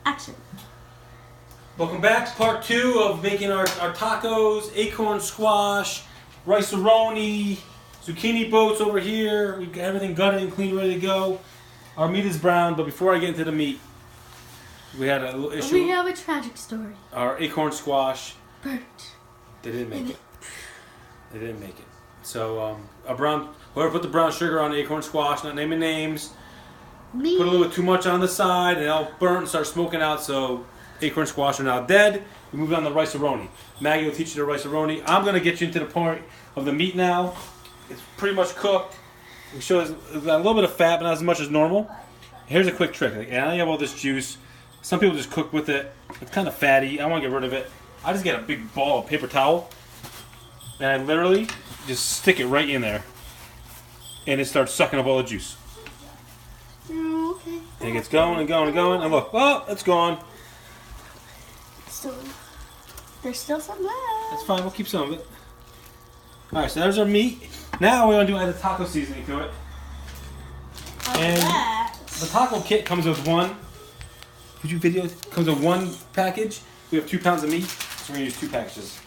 Action. Welcome back to part 2 of making our tacos, acorn squash, rice-a-roni, zucchini boats over here. We've got everything gutted and clean, ready to go. Our meat is brown, but before I get into the meat, we had a little issue. We have a tragic story. Our acorn squash, Burnt. they didn't make it. They didn't make it. So, whoever put the brown sugar on the acorn squash, not naming names, Me. put a little bit too much on the side, and it all burnt and started smoking out, so acorn squash are now dead. We moved on to rice-a-roni. Maggie will teach you the rice-a-roni. I'm going to get you into the point of the meat now. It's pretty much cooked. We show it's got a little bit of fat, but not as much as normal. Here's a quick trick. Like, I have all this juice. Some people just cook with it. It's kind of fatty. I want to get rid of it. I just get a big ball of paper towel, and I literally just stick it right in there, and it starts sucking up all the juice. Okay. And it gets going and going and going, and look, oh, it's gone. So, there's still some left. That's fine, we'll keep some of it. Alright, so there's our meat. Now we're going to add the taco seasoning to it. And the taco kit comes with one. Would you video? Comes with one package. We have 2 pounds of meat, so we're going to use 2 packages.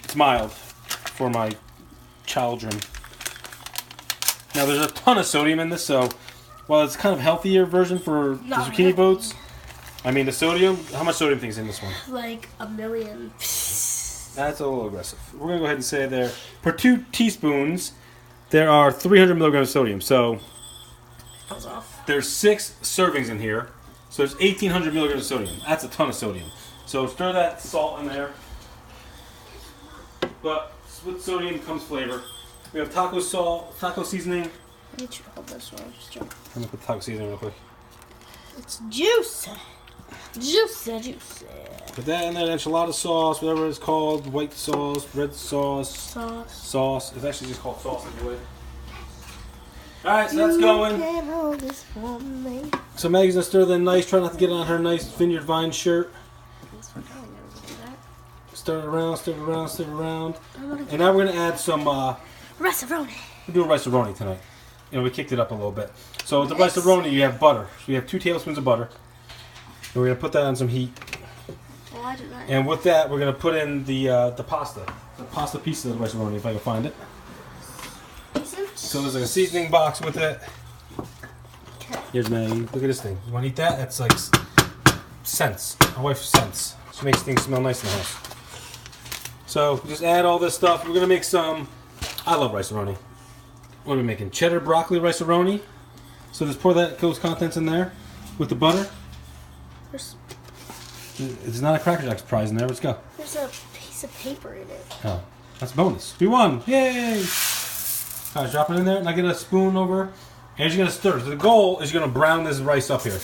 It's mild for my children. Now there's a ton of sodium in this, so while it's kind of healthier version for the zucchini boats, I mean the sodium, how much sodium things in this one? Like 1 million. That's a little aggressive. We're going to go ahead and say there, per 2 teaspoons, there are 300 milligrams of sodium. So Comes off. there's 6 servings in here. So there's 1,800 milligrams of sodium. That's a ton of sodium. So stir that salt in there. But with sodium comes flavor. We have taco salt, taco seasoning. I need you to hold this one. Just jump. Let me put taco seasoning real quick. It's juicy. Juicy. Put that in there, enchilada sauce, whatever it's called, white sauce, red sauce, Sauce. It's actually just called sauce anyway. Alright, so that's going. Can't hold this for me. So Maggie's gonna stir that nice, try not to get it on her nice Vineyard Vine shirt. Stir it around, stir it around, stir it around. And now we're gonna add some, Rice-a-roni. we're doing rice-a-roni tonight. You know, we kicked it up a little bit. So with the rice-a-roni, you have butter. So we have 2 tablespoons of butter. And we're gonna put that on some heat. Well, I do that. And with that, we're gonna put in the pasta. The pasta pieces of the rice-a-roni, if I can find it. So there's like a seasoning box with it. Here's Maggie. Look at this thing. You want to eat that? That's like scents. My wife's scents. She makes things smell nice in the house. So just add all this stuff. We're gonna make some. I love rice-a-roni. What are we making? Cheddar broccoli rice-a-roni. So just pour those contents in there with the butter. It's not a Cracker Jack surprise in there. Let's go. There's a piece of paper in it. Oh, that's bonus. We won. Yay! Alright, drop it in there. Now get a spoon over. And you're going to stir. So the goal is you're going to brown this rice up here.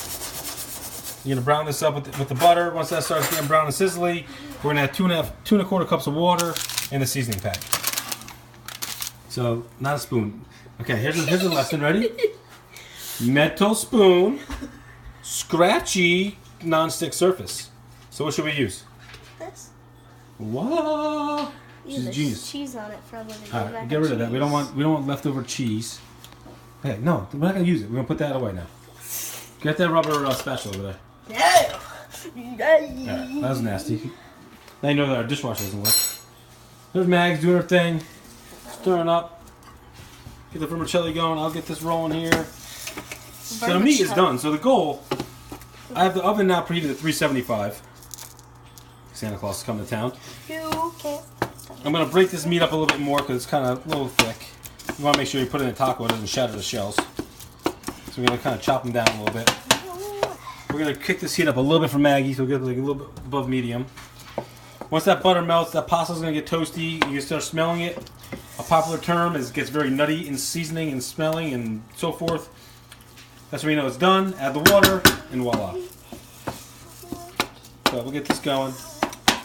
You're going to brown this up with the butter. Once that starts getting brown and sizzly, we're going to add 2 1/4 cups of water and the seasoning pack. So, not a spoon. Okay, here's the lesson. Ready? Metal spoon. Scratchy non-stick surface. So what should we use? This. Wow. Use the genius. cheese on it for a little bit. All right, get rid of that. We don't want leftover cheese. Okay, no, we're not gonna use it. We're gonna put that away now. Get that rubber spatula over there. Yeah. That was nasty. Now you know that our dishwasher doesn't work. There's Mags doing her thing, stirring up. Get the vermicelli going. I'll get this rolling here. So the meat is done. So the goal, I have the oven now preheated at 375. Santa Claus is coming to town. You can't. I'm going to break this meat up a little bit more because it's kind of a little thick. You want to make sure you put it in a taco, it doesn't shatter the shells. So we're going to kind of chop them down a little bit. We're going to kick this heat up a little bit for Maggie, so we'll get like a little bit above medium. Once that butter melts, that pasta's going to get toasty. You can start smelling it. A popular term is it gets very nutty in seasoning and smelling and so forth. That's when you know it's done. Add the water, and voila. So we'll get this going.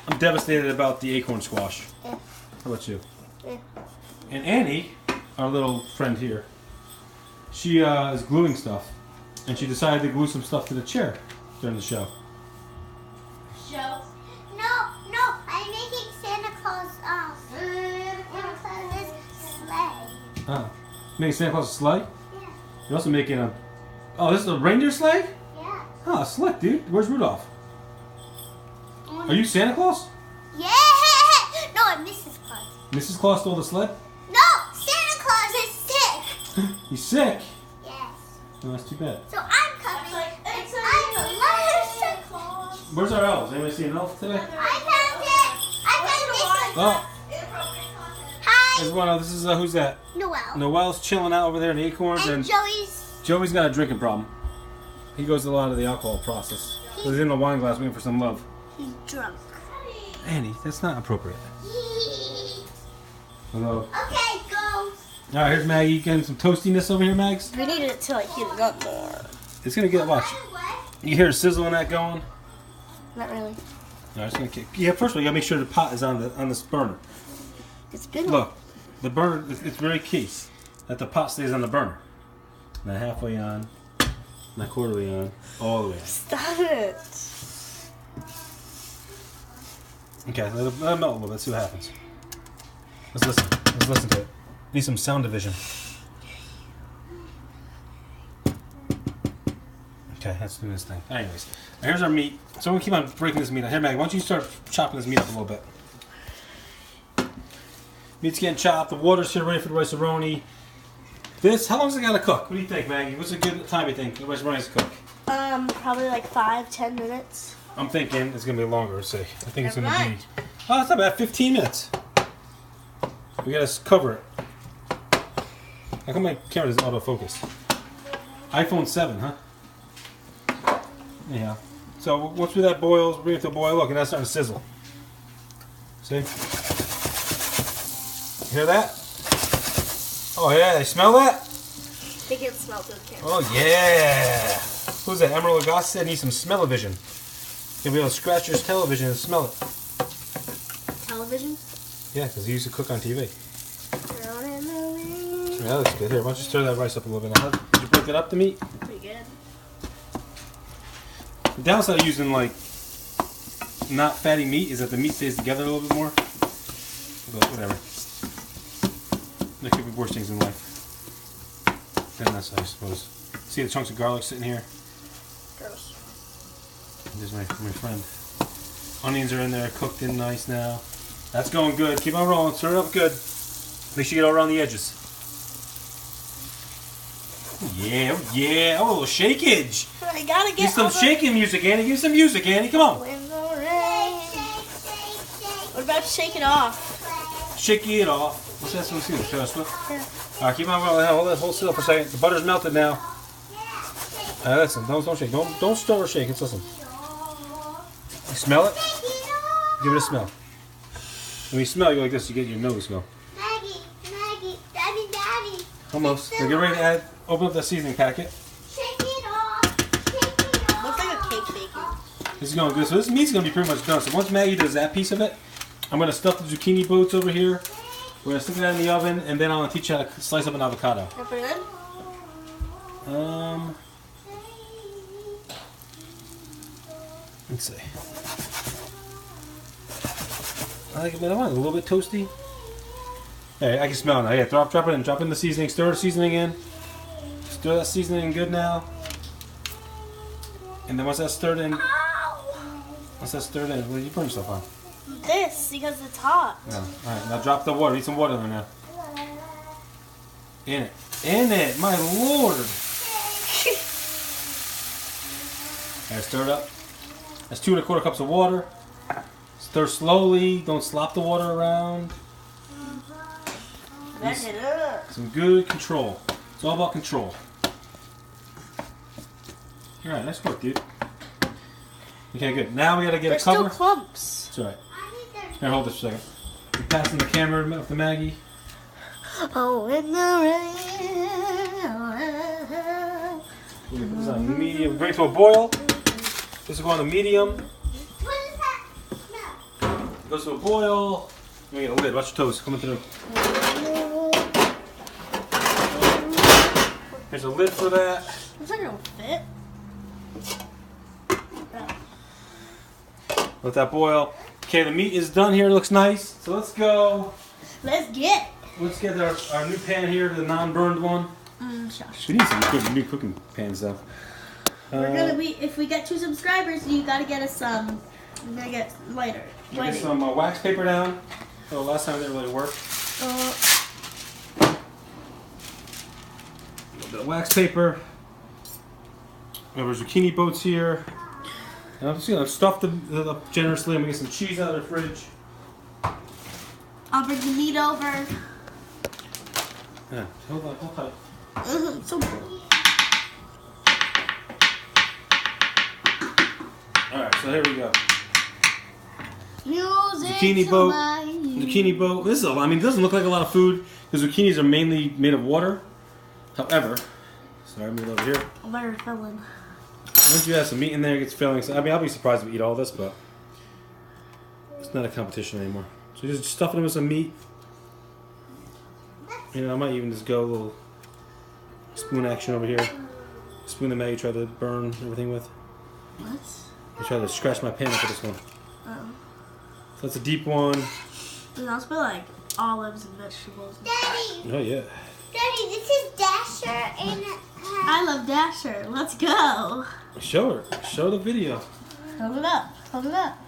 I'm devastated about the acorn squash. How about you? And Annie, our little friend here, she is gluing stuff. And she decided to glue some stuff to the chair during the show. No, I'm making Santa Claus sleigh. Ah, making Santa Claus a sleigh? Yeah. You're also making a... Oh, this is a reindeer sleigh? Yeah. Oh, slick, dude. Where's Rudolph? Are you Santa Claus? Yeah. No, I'm Mrs. Claus. Mrs. Claus stole the sled? No, Santa Claus is sick. He's sick. Yes. Oh, that's too bad. So I'm coming. And I'm a Santa Claus. Where's our elves? Anybody see an elf today? I found it. I found this one. Oh, Hi. there's one. This is who's that? Noel. Noel's chilling out over there in the acorns, And and Joey's. Joey's got a drinking problem. He goes to a lot of the alcohol process. So he's in the wine glass waiting for some love. He's drunk. Annie, that's not appropriate. Hello. Okay, go. All right, here's Maggie getting some toastiness over here, Mags. We need it to like heat it up more. It's gonna get watch. You hear a sizzle in that going? Not really. All right, it's gonna kick. Yeah, first of all, you gotta make sure the pot is on this burner. It's been. Look, the burner. It's very key that the pot stays on the burner. Not halfway on, not quarterly on, all the way on. Stop it. Okay, let it melt a little bit. See what happens. Let's listen. Let's listen to it. Need some sound division. Okay, that's doing this thing. Anyways, now here's our meat. So we're gonna keep on breaking this meat up. Here, Maggie, why don't you start chopping this meat up a little bit? Meat's getting chopped. The water's here ready for the rice-a-roni. This, how long does it gotta cook? What do you think, Maggie? What's a good time you think the rice-a-roni has to cook? Probably like 5-10 minutes. I'm thinking it's gonna be longer. Let's see. I think it's gonna Never be. mind. Oh, it's not bad. 15 minutes. We gotta cover it. How come my camera doesn't autofocus? iPhone 7, huh? Anyhow. So once that boils, bring it to a boil. Look, and that's starting to sizzle. See? You hear that? Oh yeah, they smell that? They can smell through the camera. Oh yeah! Who's that? Emerald Lagasse said needs some smell-o-vision. You'll be able to scratch your television and smell it. Television? Yeah, because he used to cook on TV. Down in the wind. Yeah, that looks good. Here, why don't you stir that rice up a little bit? Now, did you break it up, the meat? Pretty good. The downside of using, like, not fatty meat is that the meat stays together a little bit more. But whatever. There could be worse things in life than this, I suppose. See the chunks of garlic sitting here? Gross. There's my friend. Onions are in there, cooked in nice now. That's going good. Keep on rolling. Stir it up good. Make sure you get all around the edges. Oh, yeah, oh, yeah. Oh, a little shakeage. I gotta Give get some all the shaking music, Annie. Give some music, Annie. Come on. wind the rain. What about shake it off? Shake it off. What's that? Let's see. Should I split? Yeah. All right, keep on rolling. Hold still for a second. The butter's melted now. All right, listen. Don't shake. Don't stir or shake. It's listen. You smell it? Give it a smell. When you smell, you go like this. You get your nose go. Maggie, Daddy. Almost. Now get ready to add. Open up that seasoning packet. Shake it off. Looks like a cake baking. This is going good. So this meat's going to be pretty much done. So once Maggie does that piece of it, I'm going to stuff the zucchini boots over here. We're going to stick that in the oven, and then I'm going to teach you how to slice up an avocado. Can I put it in? Let's see. I like it a little bit toasty. Hey, I can smell it now. Yeah, drop it in. Drop in the seasoning. Stir the seasoning in. Stir that seasoning in good now. And then once that's stirred in, what are you putting yourself on? This, because it's hot. Yeah. Alright, now drop the water. Need some water in there now. In it. My lord. Alright, stir it up. That's 2 1/4 cups of water. Stir slowly. Don't slop the water around. Mess it up. Some good control. It's all about control. Alright, nice work, dude. Okay, good. Now we gotta get There's a cover. still clumps. It's alright. Here, hold this for a second. You're passing the camera up to Maggie. Oh, in the rain. We're gonna put this on medium. Bring it to a boil. This will go on the medium. What is that? No. It goes to a boil. Let me get a lid. Watch your toes coming through. There's a lid for that. Looks like it'll fit. Let that boil. Okay, the meat is done here. It looks nice. So let's go. Let's get. Let's get our new pan here, the non-burned one. Shush. We need some new cooking pans though. If we get 2 subscribers, you gotta get us some. We're gonna get lighter. Get some wax paper down. Oh, last time it didn't really work. A little bit of wax paper. We have our zucchini boats here. And I'm just gonna stuff them up generously. I'm gonna get some cheese out of the fridge. I'll bring the meat over. Yeah, hold on, hold tight. So cool. Alright, so here we go. Music Zucchini boat. Zucchini boat. This is it doesn't look like a lot of food because zucchinis are mainly made of water. However, sorry, move it over here. I'm very filling. Once you have some meat in there, it gets filling. So, I'll be surprised if we eat all this, but it's not a competition anymore. So just stuff it in with some meat. I might even just go a little spoon action over here. Spoon that Maggie tried to burn everything with. What? I tried to scratch my pan up with this one. Oh. So that's a deep one. And I'll put like olives and vegetables. Daddy, Oh yeah. Daddy, this is Dasher and I love Dasher. Let's go. Show her. Show the video. Hold it up. Hold it up.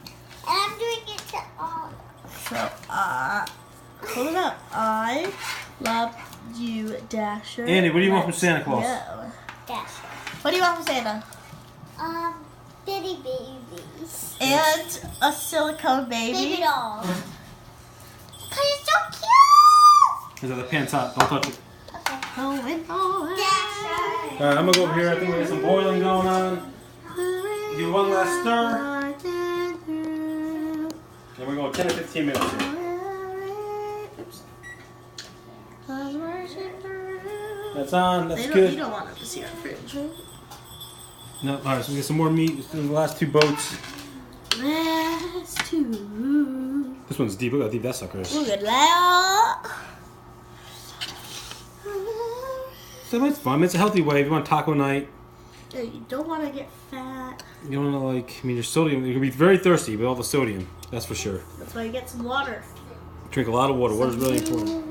and I'm doing it to all. So, hold it up. I love you, Dasher. Andy, what do you want from Santa Claus? Go. Dasher. What do you want from Santa? Bitty babies. And a silicone baby. Baby doll. Cause it's so cute. Is that the pan's hot? Don't touch it. Going on. Dasher. Alright, I'm gonna go over here. I think we got some boiling going on. Do one last stir. And we're going 10 to 15 minutes here. That's on. That's You good. don't want them to see our fridge, right? No, alright, so we get some more meat. Let's do the last 2 boats. Last 2. This one's deep. Look how deep that sucker is. Look at that. So it's fun. It's a healthy way. If you want taco night, You don't want to get fat. you don't want to your sodium. You're gonna be very thirsty with all the sodium. That's for sure. That's why you get some water. Drink a lot of water. Water is really important.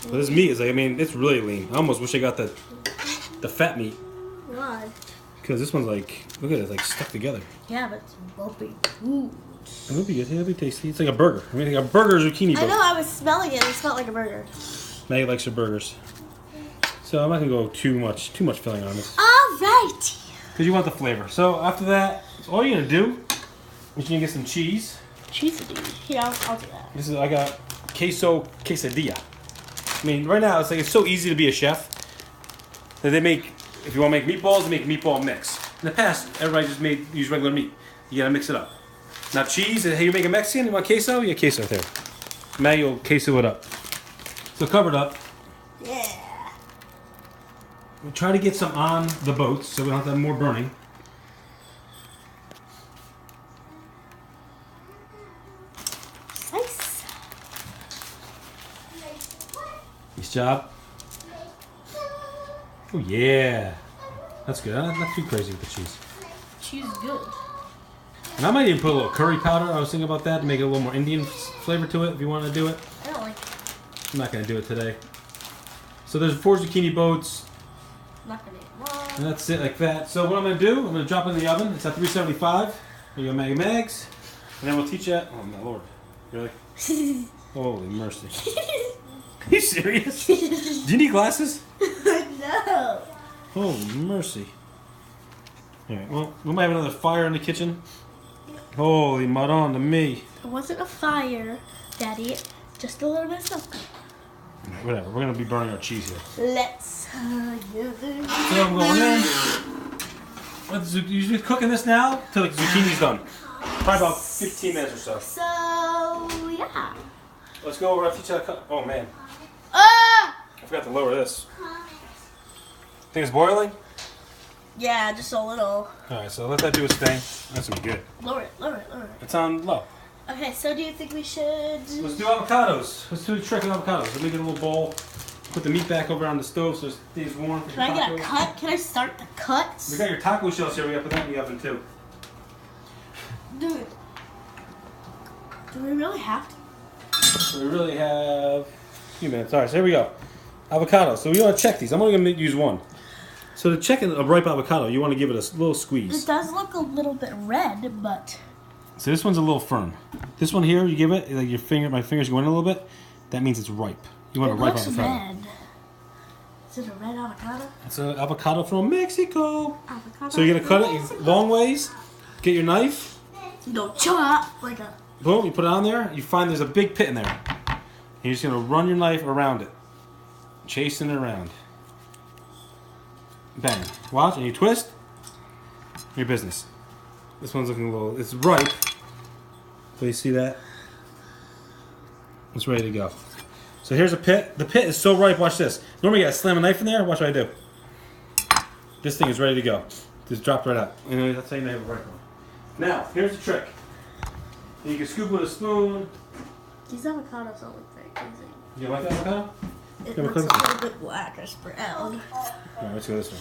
But this meat is it's really lean. I almost wish I got the fat meat Why? because this one's look at it, it's stuck together. Yeah, but it's bumpy food. It'll be good. It'll be tasty. It's like a burger. Like a burger zucchini I boat. know, I was smelling it. It smelled like a burger. Maggie likes her burgers. So I'm not gonna go too much filling on this Alright. because you want the flavor. So after that, all you're gonna do is you're gonna get some cheese. Cheesy. Here, I'll do that. I got quesadilla. Right now it's so easy to be a chef that they make. If you want to make meatballs, they make meatball mix. In the past, everybody just used regular meat. You gotta mix it up. Now cheese. Hey, you make a Mexican? You want queso? You get queso right there. Maggie will queso it up. So cover it up. Yeah. We'll try to get some on the boats so we don't have to have more burning. Nice. Nice job. Oh yeah. That's good. Not too crazy with the cheese. Cheese is good. And I might even put a little curry powder. I was thinking about that to make it a little more Indian flavor to it if you want to do it. I don't like it. I'm not going to do it today. So there's 4 zucchini boats. I'm not gonna eat one. And that's it like that. So what I'm going to do, I'm going to drop it in the oven. It's at 375. There you go, Maggie Mags. And then we'll teach you. Oh my lord. Really? Holy mercy. Are you serious? Do you need glasses? No. Holy mercy. Alright, well, we might have another fire in the kitchen. Holy madon to me. It wasn't a fire, Daddy. Just a little bit of smoke. Whatever, we're going to be burning our cheese here. Let's So I'm going in. You're cooking this now till the zucchini's done. Probably about 15 minutes or so. So, yeah. Let's go over. I'll teach you how to cut. Oh man, Ah! I forgot to lower this. Think it's boiling? Yeah, just a little. Alright, so let that do its thing. That's gonna be good. Lower it, lower it, lower it. It's on low. Okay, so do you think we should... Let's do avocados. Let's do the trick of avocados. Let's make it a little bowl. Put the meat back over on the stove so it stays warm. For Can I get a cut? Can I start the cuts? We got your taco shells here. We got to put that in the oven too. Dude. Do we really have to? So we really have a few minutes. Alright, so here we go. Avocados. So we want to check these. I'm only going to use one. So to check a ripe avocado, you want to give it a little It squeeze. does look a little bit red, but So this one's a little firm. This one here, you give it like your finger. My fingers go in a little bit. That means it's ripe. You want it a ripe looks avocado. red. Is it a red avocado? It's an avocado from Mexico. Avocado. So you're gonna cut it long ways. Get your knife. You know, chop like a. Boom. You put it on there. You find there's a big pit in there. And you're just gonna run your knife around it, chasing it around. Bang. Watch, and you twist. Your business. This one's looking a little. It's ripe. So you see that? It's ready to go. So here's a pit. The pit is so ripe. Watch this. Normally you gotta slam a knife in there. Watch what I do. This thing is ready to go. Just dropped right out. You know, that's how you know you have a ripe one. Now, here's the trick. You can scoop with a spoon. These avocados don't look very crazy. You like that avocado? It Yeah, looks we're a cooking. little bit black or brown. Alright, let's go this way.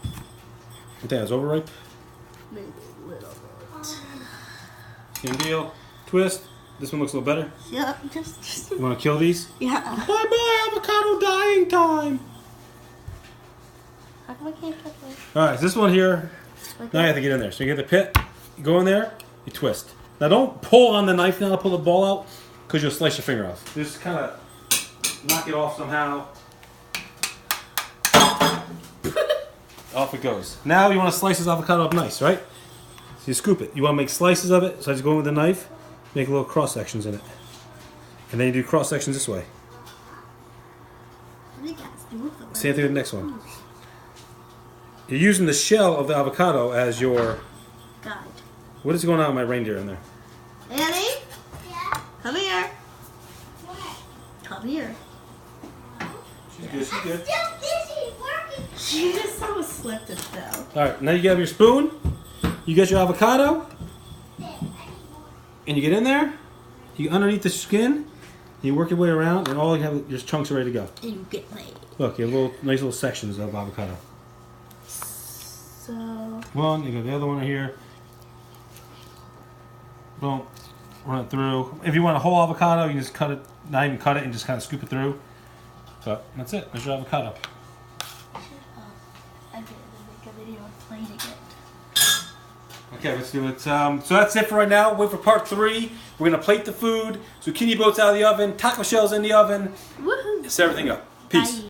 You think that's overripe? Maybe a little bit. Same deal. Twist. This one looks a little better. Yeah, just You want to kill these? yeah. Bye-bye, avocado dying time. How come I can't cut this? Alright, so this one here, Like now you have to get in there. So you get the pit, you go in there, you twist. Now don't pull on the knife now, pull the ball out, because you'll slice your finger off. Just kind of knock it off somehow. Off it goes. Now you want to slice this avocado up nice, right? So you scoop it. You want to make slices of it, so I just go in with the knife, make little cross sections in it. And then you do cross sections this way. What do you guys do with them? Same thing with the next one. You're using the shell of the avocado as your... Guide. What is going on with my reindeer in there? Annie, Yeah. come here. What? Come here. She's good, she's good. Still busy working. She just so slipped and fell. Alright, now you have your spoon, you get your avocado, and you get in there, you underneath the skin, you work your way around, and all you have, your chunks are ready to go. And you get made. Look, you have little, nice little sections of avocado. So One, you got the other one right here. Boom, run it through. If you want a whole avocado, you just cut it, not even cut it, and just kind of scoop it through. But that's it, there's your avocado. I didn't make a video of plating it. Okay, let's do it. So that's it for right now. Wait for part 3. We're gonna plate the food. Zucchini boats out of the oven. Taco shells in the oven. Woohoo! Set everything up. Peace. Bye.